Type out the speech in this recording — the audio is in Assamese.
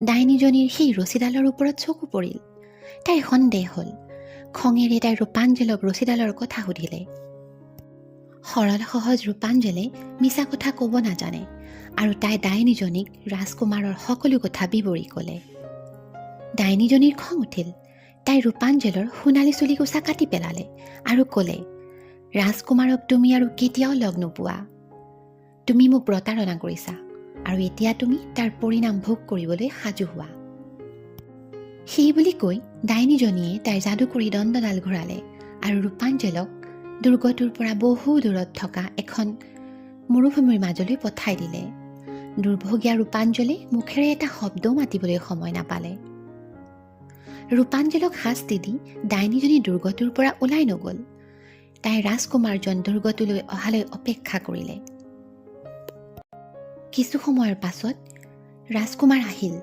ডাইনীজনীৰ সেই ৰছীডালৰ ওপৰত চকু পৰিল। তাইৰ সন্দেহ হ'ল। খঙেৰে তাই ৰূপাঞ্জলক ৰছীডালৰ কথা সুধিলে। সৰল সহজ ৰূপাঞ্জলে মিছা কথা ক'ব নাজানে আৰু তাই ডাইনীজনীক ৰাজকুমাৰৰ সকলো কথা বিৱৰি ক'লে। ডাইনীজনীৰ খং উঠিল। তাই ৰূপাঞ্জলৰ সোণালী চুলিকোছা কাটি পেলালে আৰু ক'লে, ৰাজকুমাৰক তুমি আৰু কেতিয়াও লগ নোপোৱা। তুমি মোক প্ৰতাৰণা কৰিছা আৰু এতিয়া তুমি তাৰ পৰিণাম ভোগ কৰিবলৈ সাজু হোৱা। সেই বুলি কৈ ডাইনীজনীয়ে তাইৰ যাদুকৰী দণ্ডডাল ঘূৰালে আৰু ৰূপাঞ্জলক দুৰ্গটোৰ পৰা বহু দূৰত থকা এখন মৰুভূমিৰ মাজলৈ পঠাই দিলে। দুৰ্ভগীয়া ৰূপাঞ্জলে মুখেৰে এটা শব্দও মাতিবলৈ সময় নাপালে। ৰূপাঞ্জলক শাস্তি দি ডাইনীজনী দুৰ্গটোৰ পৰা ওলাই নগ'ল। তাই ৰাজকুমাৰজন দুৰ্গটোলৈ অহালৈ অপেক্ষা কৰিলে। কিছু সময়ৰ পাছত ৰাজকুমাৰ আহিল